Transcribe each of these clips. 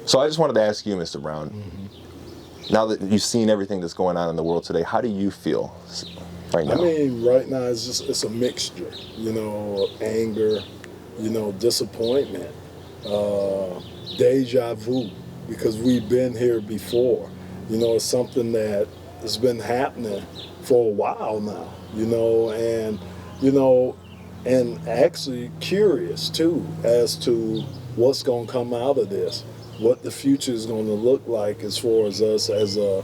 So I just wanted to ask you, Mr. Brown, now that you've seen everything that's going on in the world today, how do you feel right now? I mean, right now it's a mixture, anger, disappointment, deja vu, because we've been here before. It's something that has been happening for a while now, and actually curious too as to what's going to come out of this, what the future is going to look like as far as us as a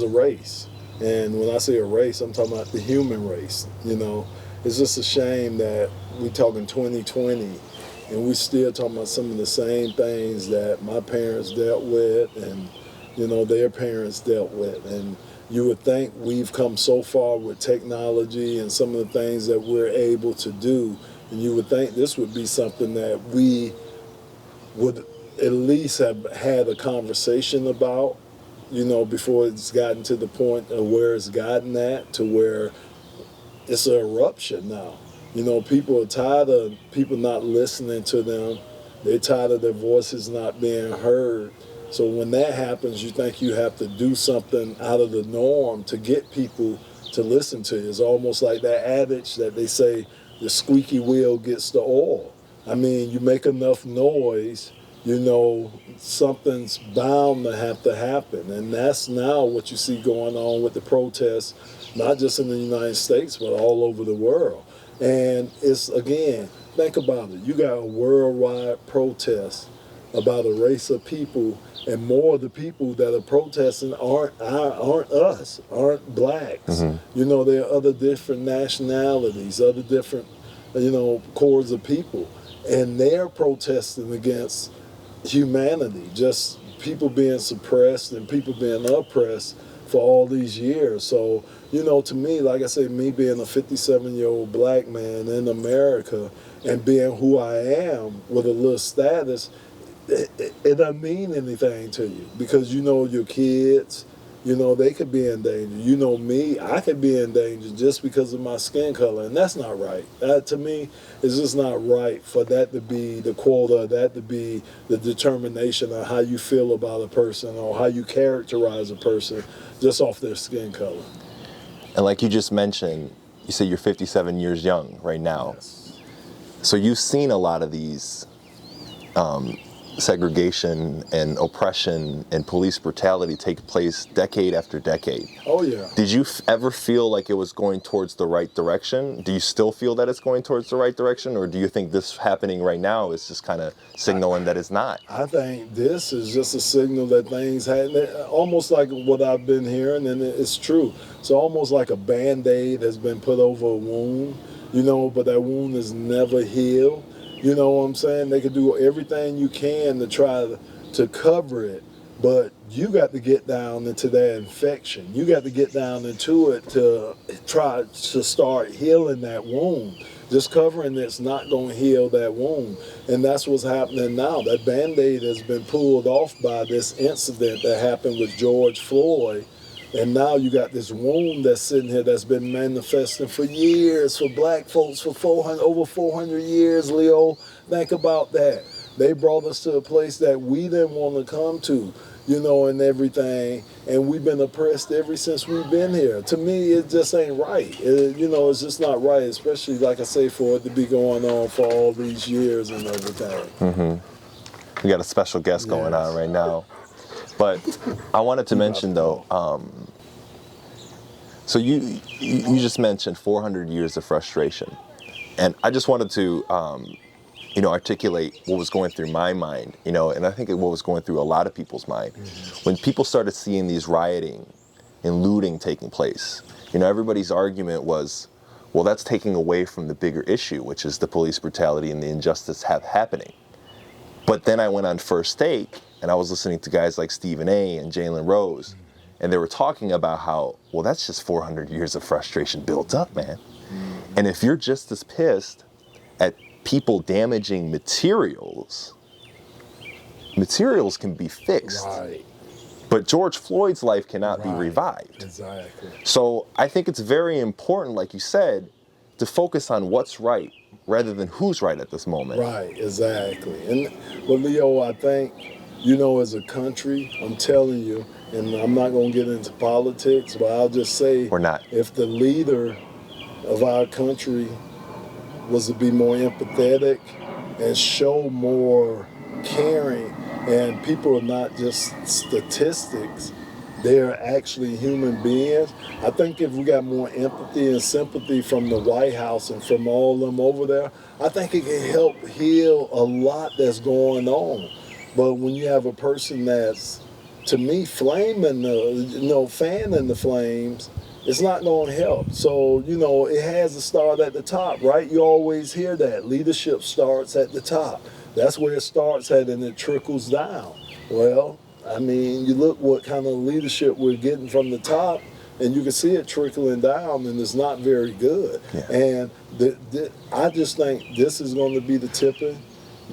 race. And when I say a race, I'm talking about the human race. It's just a shame that we're talking 2020 and we're still talking about some of the same things that my parents dealt with and their parents dealt with. And you would think we've come so far with technology and some of the things that we're able to do, and you would think this would be something that we would at least have had a conversation about, before it's gotten to the point of where it's gotten at, to where it's an eruption now. People are tired of people not listening to them. They're tired of their voices not being heard. So when that happens, you think you have to do something out of the norm to get people to listen to you. It's almost like that adage that they say, the squeaky wheel gets the oil. I mean, you make enough noise, something's bound to have to happen. And that's now what you see going on with the protests, not just in the United States, but all over the world. And it's, again, think about it. You got a worldwide protest about a race of people, and more of the people that are protesting aren't us, aren't blacks. There are other different nationalities, other different, cords of people. And they're protesting against humanity, just people being suppressed and people being oppressed for all these years. So, to me, like I say, me being a 57-year-old black man in America and being who I am with a little status, it doesn't mean anything to you, because your kids, they could be in danger. Me, I could be in danger just because of my skin color, and that's not right. That, to me, is just not right for that to be the quota, that to be the determination of how you feel about a person or how you characterize a person just off their skin color. And like you just mentioned, you say you're 57 years young right now. Yes. So you've seen a lot of these segregation and oppression and police brutality take place decade after decade. Oh, yeah. Did you ever feel like it was going towards the right direction? Do you still feel that it's going towards the right direction, or do you think this happening right now is just kind of signaling that it's not? I think this is just a signal that things happen, almost like what I've been hearing, and it's true. It's almost like a Band-Aid has been put over a wound, but that wound is never healed. You know what I'm saying? They could do everything you can to try to cover it, but you got to get down into that infection. You got to get down into it to try to start healing that wound. Just covering it's not going to heal that wound. And that's what's happening now. That Band-Aid has been pulled off by this incident that happened with George Floyd. And now you got this wound that's sitting here that's been manifesting for years for black folks for over 400 years, Leo. Think about that. They brought us to a place that we didn't want to come to, and everything. And we've been oppressed ever since we've been here. To me, it just ain't right. It's just not right, especially, like I say, for it to be going on for all these years and everything. We got a special guest going on right now. But I wanted to mention, though, so you just mentioned 400 years of frustration. And I just wanted to, articulate what was going through my mind, and I think what was going through a lot of people's mind. When people started seeing these rioting and looting taking place, everybody's argument was, well, that's taking away from the bigger issue, which is the police brutality and the injustice happening. But then I went on First Take, and I was listening to guys like Stephen A. and Jalen Rose, and they were talking about how, well, that's just 400 years of frustration built up, man. And if you're just as pissed at people damaging materials can be fixed. Right. But George Floyd's life cannot be revived. Exactly. So I think it's very important, like you said, to focus on what's right rather than who's right at this moment. Right, exactly. And well, Leo, I think, You know, as a country, I'm telling you, and I'm not going to get into politics, but I'll just say, We're not. if the leader of our country was to be more empathetic and show more caring, and people are not just statistics, they're actually human beings. I think if we got more empathy and sympathy from the White House and from all of them over there, I think it can help heal a lot that's going on. But when you have a person that's, to me, flaming fanning the flames, it's not going to help. So, it has to start at the top, right? You always hear that. Leadership starts at the top. That's where it starts at, and it trickles down. Well, I mean, you look what kind of leadership we're getting from the top, and you can see it trickling down, and it's not very good. Yeah. And I just think this is going to be the tipping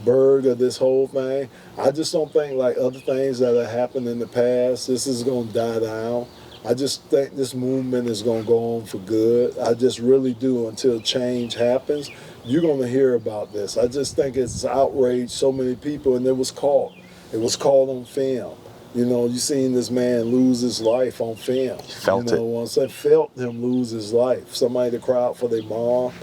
berg of this whole thing. I just don't think, like other things that have happened in the past, this is going to die down. I just think this movement is going to go on for good. I just really do. Until change happens, you're going to hear about this. I just think it's outraged so many people, and it was caught. It was caught on film. You seen this man lose his life on film. Felt it. Once I felt him lose his life. Somebody to cry out for their mom.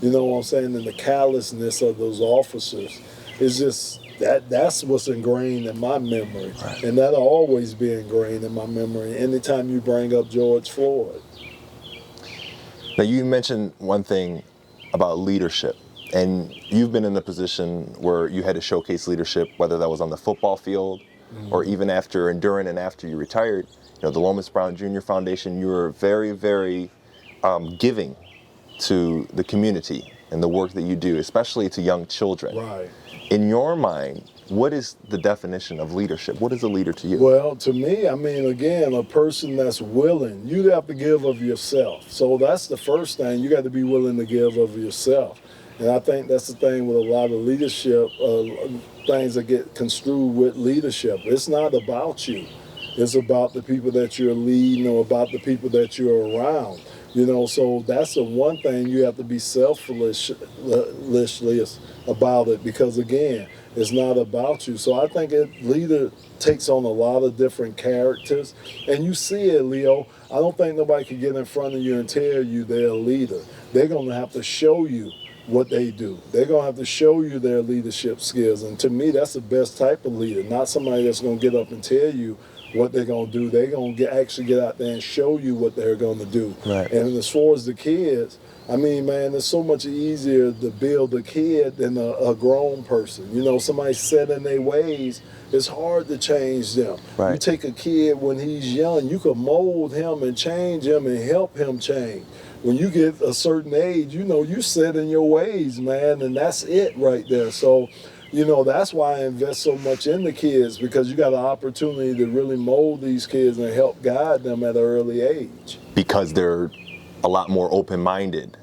You know what I'm saying? And the callousness of those officers is just, that's what's ingrained in my memory. Right. And that'll always be ingrained in my memory anytime you bring up George Floyd. Now, you mentioned one thing about leadership, and you've been in a position where you had to showcase leadership, whether that was on the football field or even during and after you retired. The Lomas Brown Jr. Foundation, you were very, very giving to the community and the work that you do, especially to young children. Right. In your mind, what is the definition of leadership? What is a leader to you? Well, to me, I mean, again, a person that's willing. You have to give of yourself. So that's the first thing. You got to be willing to give of yourself. And I think that's the thing with a lot of leadership, things that get construed with leadership. It's not about you. It's about the people that you're leading or about the people that you're around. So that's the one thing you have to be selfless about it, because, again, it's not about you. So I think leader takes on a lot of different characters. And you see it, Leo. I don't think nobody can get in front of you and tell you they're a leader. They're going to have to show you what they do. They're going to have to show you their leadership skills. And to me, that's the best type of leader, not somebody that's going to get up and tell you what they're going to do. They're going to actually get out there and show you what they're going to do. Right. And as far as the kids, I mean, man, it's so much easier to build a kid than a grown person. Somebody set in their ways, it's hard to change them. Right. You take a kid when he's young, you can mold him and change him and help him change. When you get a certain age, you set in your ways, man, and that's it right there. So, that's why I invest so much in the kids, because you got an opportunity to really mold these kids and help guide them at an early age. Because they're a lot more open-minded.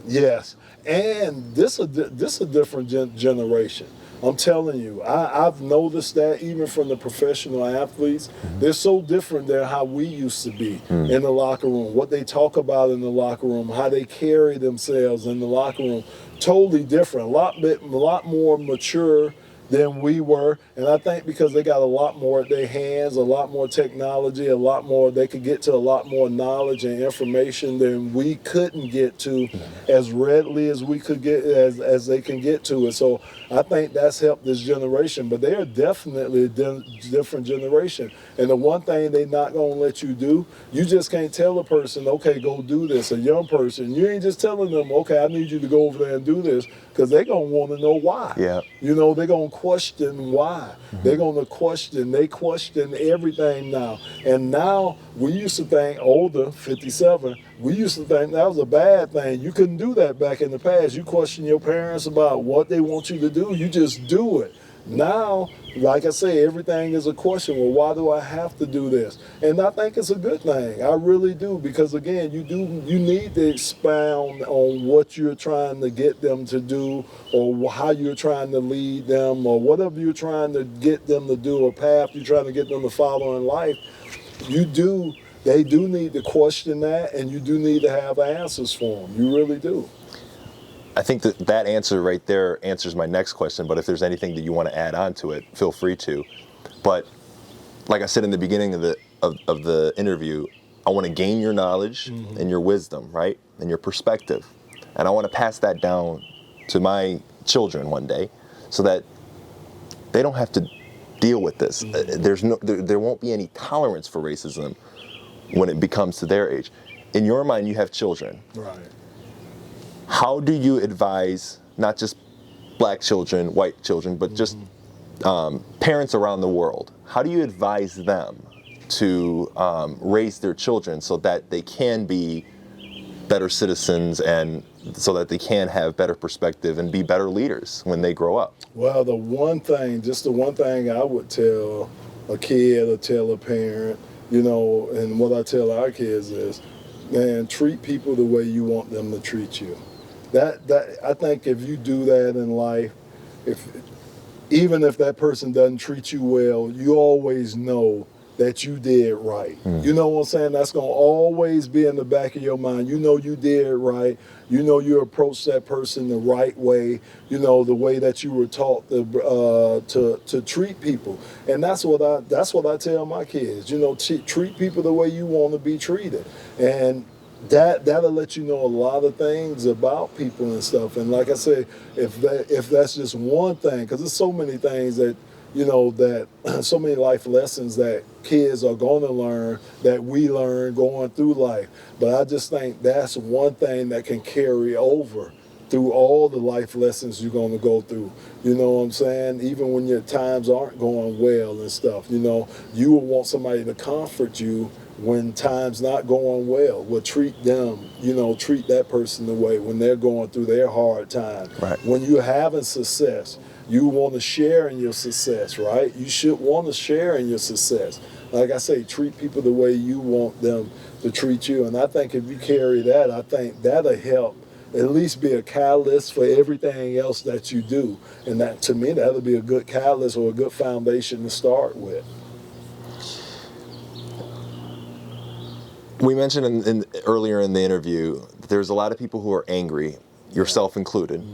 Yes, and this a different generation. I'm telling you, I've noticed that even from the professional athletes, they're so different than how we used to be in the locker room. What they talk about in the locker room, how they carry themselves in the locker room, totally different. A lot more mature than we were. And I think because they got a lot more at their hands, a lot more technology, a lot more, they could get to a lot more knowledge and information than we couldn't get to as readily as we could get, as they can get to it. So I think that's helped this generation, but they are definitely a different generation. And the one thing they're not going to let you do, you just can't tell a person, okay, go do this. A young person, you ain't just telling them, okay, I need you to go over there and do this, because they're going to want to know why. Yeah. They're going to question why. They're going to they question everything now. And now, we used to think, older, 57, we used to think that was a bad thing. You couldn't do that back in the past. You question your parents about what they want you to do, you just do it. Now, like I say, everything is a question. Well, why do I have to do this? And I think it's a good thing. I really do, because again, you need to expound on what you're trying to get them to do, or how you're trying to lead them, or whatever you're trying to get them to do, a path you're trying to get them to follow in life. They do need to question that, and you do need to have answers for them. You really do. I think that answer right there answers my next question, but if there's anything that you want to add on to it, feel free to. But like I said in the beginning of the interview, I want to gain your knowledge and your wisdom, right? And your perspective. And I want to pass that down to my children one day so that they don't have to deal with this. There won't be any tolerance for racism when it becomes to their age. In your mind, you have children. Right. How do you advise not just black children, white children, but just parents around the world? How do you advise them to raise their children so that they can be better citizens and so that they can have better perspective and be better leaders when they grow up? Well, the one thing I would tell a kid or tell a parent, you know, and what I tell our kids is, man, treat people the way you want them to treat you. That I think if you do that in life, even if that person doesn't treat you well, you always know that you did right. You know what I'm saying? That's going to always be in the back of your mind. You know you did right. You know you approached that person the right way. You know the way that you were taught to treat people. And that's what I tell my kids. You know, treat people the way you want to be treated. And that'll let you know a lot of things about people and stuff. And like I say, if that's just one thing, because there's so many things that, you know, that so many life lessons that kids are going to learn, that we learn going through life. But I just think that's one thing that can carry over through all the life lessons you're going to go through. You know what I'm saying? Even when your times aren't going well and stuff, you know, you will want somebody to comfort you when time's not going well. Well, treat them, you know, treat that person the way when they're going through their hard time. Right. When you're having success, you want to share in your success, right? You should want to share in your success. Like I say, treat people the way you want them to treat you. And I think if you carry that, I think that'll help at least be a catalyst for everything else that you do. And that, to me, that'll be a good catalyst or a good foundation to start with. We mentioned earlier in the interview that there's a lot of people who are angry, yourself included.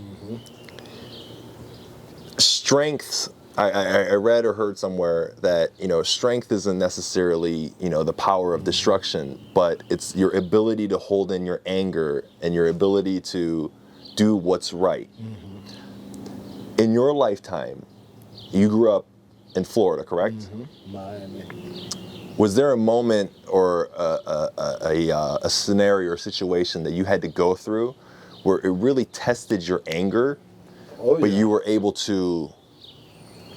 Strength, I read or heard somewhere that, you know, strength isn't necessarily, you know, the power of destruction, but it's your ability to hold in your anger and your ability to do what's right. In your lifetime, you grew up in Florida, correct? Miami. Was there a moment or a scenario or situation that you had to go through where it really tested your anger, but you were able to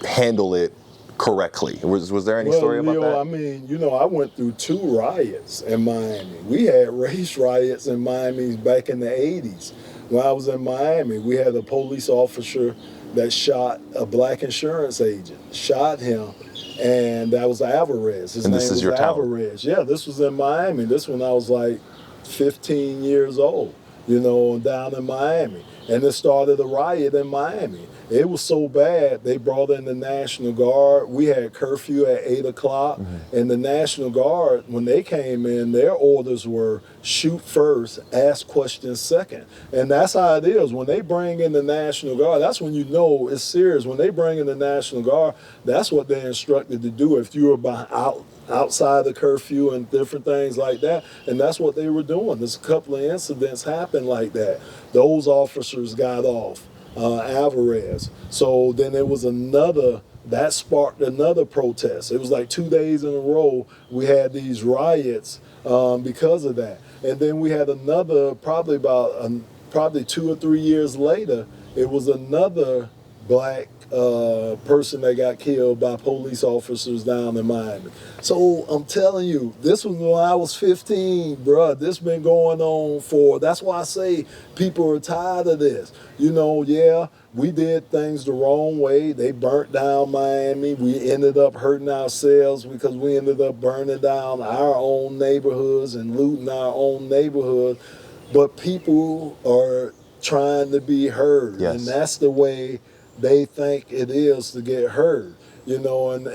handle it correctly? Was there any story about that? I mean, you know, I went through 2 riots in Miami. We had race riots in Miami back in the 80s. When I was in Miami, we had a police officer that shot a black insurance agent, shot him. And that was Alvarez. His name was Alvarez. Yeah, this was in Miami. This when I was like 15 years old, you know, down in Miami. And it started a riot in Miami. It was so bad, they brought in the National Guard. We had curfew at 8 o'clock. And the National Guard, when they came in, their orders were shoot first, ask questions second. And that's how it is. When they bring in the National Guard, that's when you know it's serious. When they bring in the National Guard, that's what they're instructed to do if you were outside the curfew and different things like that. And that's what they were doing. There's a couple of incidents happened like that. Those officers got off. Alvarez. So then there was that sparked another protest. It was like 2 days in a row we had these riots because of that. And then we had another, probably 2 or 3 years later, it was another black person that got killed by police officers down in Miami. So I'm telling you, this was when I was 15, bruh. This been going on that's why I say people are tired of this. You know, yeah, we did things the wrong way. They burnt down Miami. We ended up hurting ourselves because we ended up burning down our own neighborhoods and looting our own neighborhood. But people are trying to be heard. Yes. And that's the way they think it is to get heard, you know, and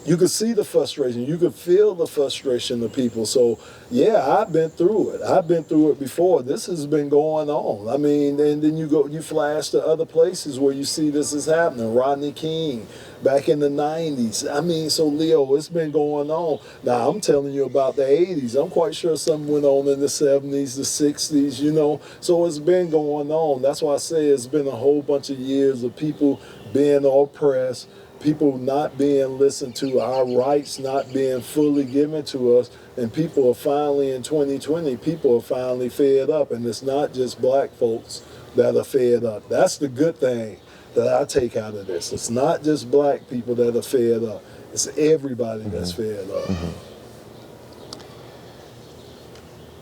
you could see the frustration. You could feel the frustration of people. So, yeah, I've been through it. I've been through it before. This has been going on. I mean, and then you flash to other places where you see this is happening. Rodney King back in the 90s. I mean, so Leo, it's been going on. Now, I'm telling you about the 80s. I'm quite sure something went on in the 70s, the 60s, you know. So it's been going on. That's why I say it's been a whole bunch of years of people being oppressed, people not being listened to, our rights not being fully given to us, and people are finally in 2020, people are finally fed up, and it's not just black folks that are fed up. That's the good thing that I take out of this. It's not just black people that are fed up. It's everybody that's fed up.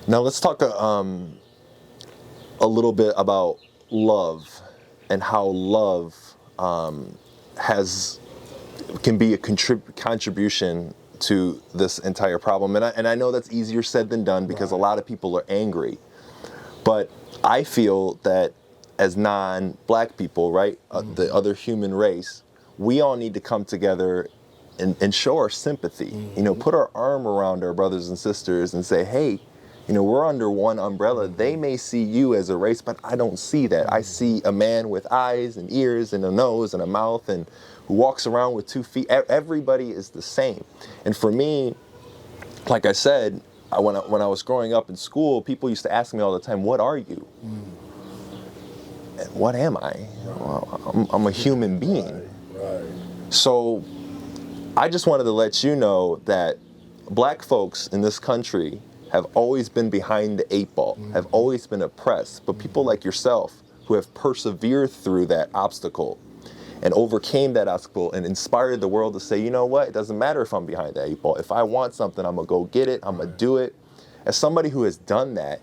Now let's talk a little bit about love and how love can be a contribution to this entire problem. And I know that's easier said than done because a lot of people are angry. But I feel that as non-black people, right, the other human race, we all need to come together and show our sympathy. You know, put our arm around our brothers and sisters and say, hey, you know, we're under one umbrella. They may see you as a race, but I don't see that. I see a man with eyes and ears and a nose and a mouth and who walks around with 2 feet. Everybody is the same. And for me, like I said, when I was growing up in school, people used to ask me all the time, what are you? And what am I? Well, I'm a human being. So I just wanted to let you know that black folks in this country have always been behind the 8 ball, have always been oppressed. But people like yourself who have persevered through that obstacle and overcame that obstacle and inspired the world to say, you know what, it doesn't matter if I'm behind the 8 ball. If I want something, I'm gonna go get it, I'm gonna do it. As somebody who has done that,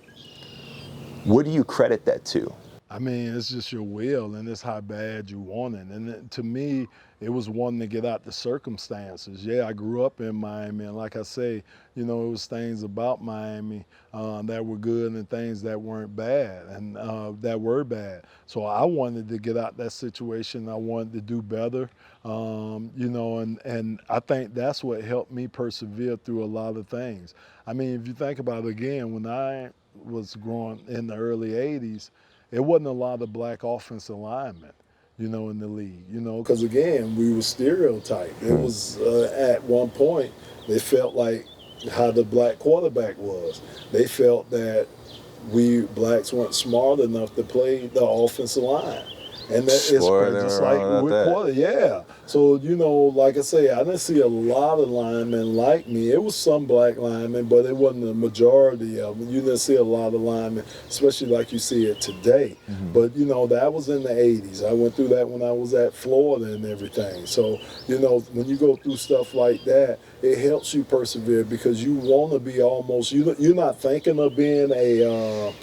what do you credit that to? I mean, it's just your will, and it's how bad you want it. And to me, it was wanting to get out the circumstances. Yeah, I grew up in Miami, and like I say, you know, it was things about Miami that were good and things that weren't bad, and that were bad. So I wanted to get out that situation. I wanted to do better, you know, and I think that's what helped me persevere through a lot of things. I mean, if you think about it again, when I was growing in the early 80s, it wasn't a lot of black offensive linemen, you know, in the league, you know, because again, we were stereotyped. It was at one point, they felt like how the black quarterback was. They felt that we blacks weren't smart enough to play the offensive line. And that is just like with quarter, yeah. So, you know, like I say, I didn't see a lot of linemen like me. It was some black linemen, but it wasn't the majority of them. You didn't see a lot of linemen, especially like you see it today. But, you know, that was in the 80s. I went through that when I was at Florida and everything. So, you know, when you go through stuff like that, it helps you persevere because you want to be almost, you're not thinking of being a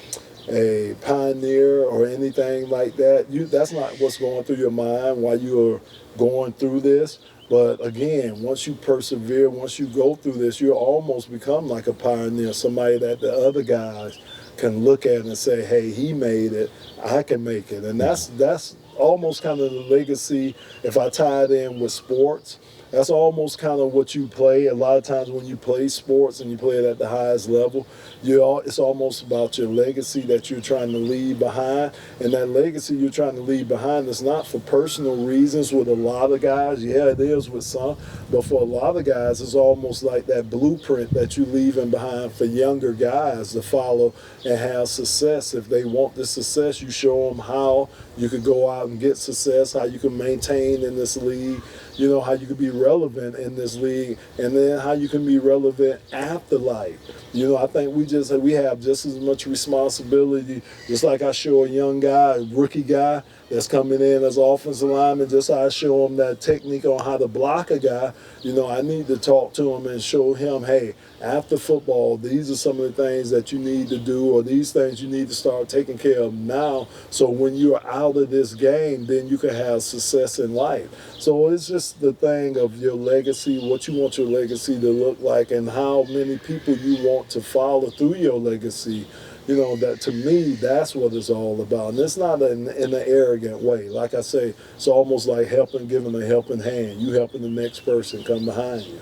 pioneer or anything like that. That's not what's going through your mind while you're going through this. But again, once you persevere, once you go through this, you almost become like a pioneer, somebody that the other guys can look at and say, hey, he made it, I can make it. And that's almost kind of the legacy. If I tie it in with sports, that's almost kind of what you play. A lot of times when you play sports and you play it at the highest level, it's almost about your legacy that you're trying to leave behind. And that legacy you're trying to leave behind is not for personal reasons with a lot of guys. Yeah, it is with some. But for a lot of guys, it's almost like that blueprint that you're leaving behind for younger guys to follow and have success. If they want the success, you show them how you could go out and get success, how you can maintain in this league, you know, how you can be relevant in this league, and then how you can be relevant after life. You know, I think we have just as much responsibility, just like I show a young guy, a rookie guy that's coming in as offensive lineman, just how I show him that technique on how to block a guy. You know, I need to talk to him and show him, hey, after football, these are some of the things that you need to do, or these things you need to start taking care of now, so when you're out of this game, then you can have success in life. So it's just the thing of your legacy, what you want your legacy to look like, and how many people you want to follow through your legacy. You know, that to me, that's what it's all about. And it's not in an arrogant way. Like I say, it's almost like helping, giving a helping hand. You helping the next person come behind you.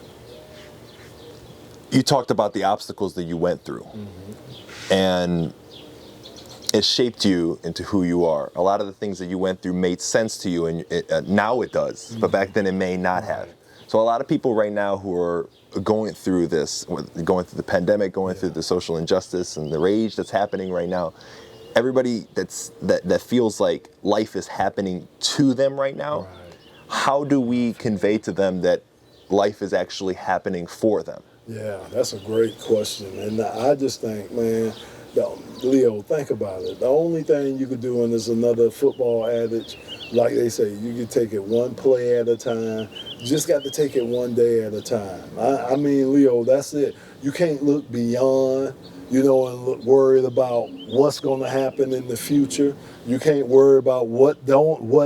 You talked about the obstacles that you went through, and it shaped you into who you are. A lot of the things that you went through made sense to you, and now it does, but back then it may not have. So a lot of people right now who are going through this, going through the pandemic, going through the social injustice and the rage that's happening right now, everybody that feels like life is happening to them right now, how do we convey to them that life is actually happening for them? Yeah, that's a great question. And I just think, man, Leo, think about it. The only thing you could do, and there's another football adage, like they say, you can take it one play at a time. You just got to take it one day at a time. I mean, Leo, that's it. You can't look beyond, you know, and look worried about what's going to happen in the future. You can't worry about what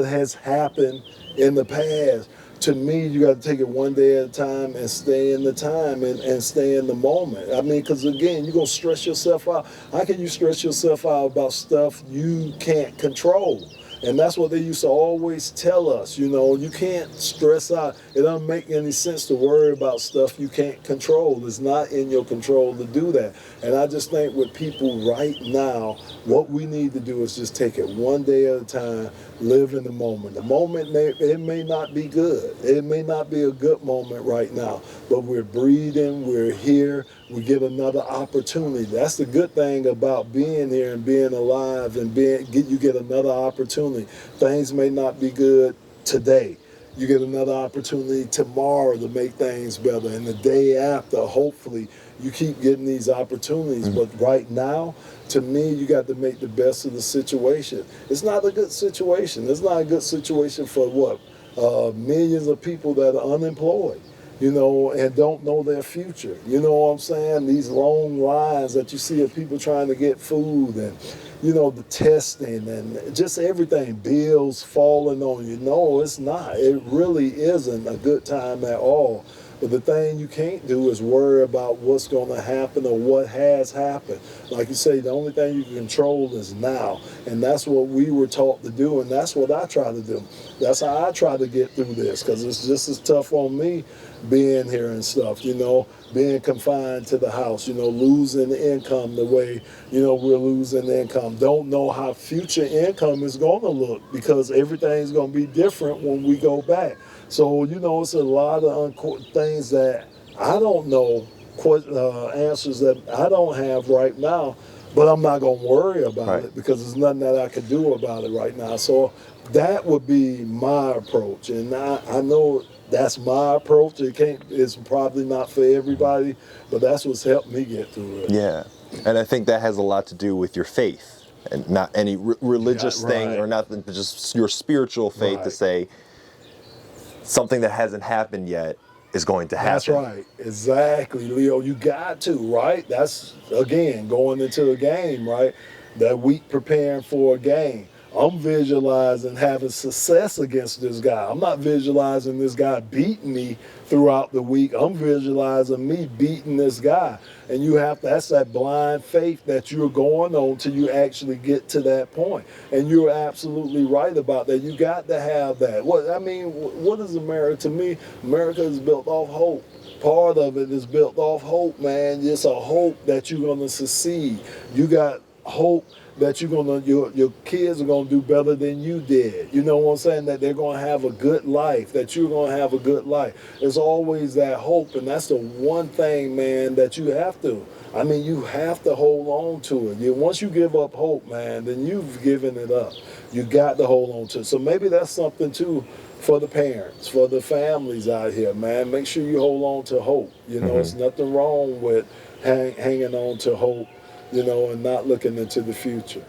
has happened in the past. To me, you got to take it one day at a time and stay in the time and stay in the moment. I mean, because again, you're going to stress yourself out. How can you stress yourself out about stuff you can't control? And that's what they used to always tell us, you know, you can't stress out. It doesn't make any sense to worry about stuff you can't control. It's not in your control to do that. And I just think with people right now, what we need to do is just take it one day at a time, live in the moment. The moment, it may not be good. It may not be a good moment right now, but we're breathing, we're here, we get another opportunity. That's the good thing about being here and being alive and you get another opportunity. Things may not be good today. You get another opportunity tomorrow to make things better. And the day after, hopefully, you keep getting these opportunities. But right now, to me, you got to make the best of the situation. It's not a good situation. It's not a good situation for what? Millions of people that are unemployed, you know, and don't know their future. You know what I'm saying? These long lines that you see of people trying to get food and, you know, the testing and just everything, bills falling on you. No, it's not. It really isn't a good time at all. But the thing you can't do is worry about what's going to happen or what has happened. Like you say, the only thing you can control is now. And that's what we were taught to do, and that's what I try to do. That's how I try to get through this, because it's just as tough on me being here and stuff, you know, being confined to the house, you know, losing income the way, you know, we're losing income. Don't know how future income is going to look, because everything's going to be different when we go back. So, you know, it's a lot of things that I don't know, answers that I don't have right now, but I'm not going to worry about it because there's nothing that I can do about it right now. So that would be my approach. And I know that's my approach. It's probably not for everybody, but that's what's helped me get through it. Yeah. And I think that has a lot to do with your faith, and not any religious thing or nothing, but just your spiritual faith to say something that hasn't happened yet is going to happen. That's right. Exactly, Leo. You got to, right? That's, again, going into a game, right? That week preparing for a game. I'm visualizing having success against this guy. I'm not visualizing this guy beating me throughout the week. I'm visualizing me beating this guy. And that's that blind faith that you're going on till you actually get to that point. And you're absolutely right about that. You got to have that. What is America? To me, America is built off hope. Part of it is built off hope, man. It's a hope that you're going to succeed. You got hope that your kids are gonna do better than you did. You know what I'm saying? That they're gonna have a good life, that you're gonna have a good life. There's always that hope, and that's the one thing, man, that you have to. You have to hold on to it. Once you give up hope, man, then you've given it up. You got to hold on to it. So maybe that's something too for the parents, for the families out here, man. Make sure you hold on to hope. You know, There's nothing wrong with hanging on to hope, you know, and not looking into the future.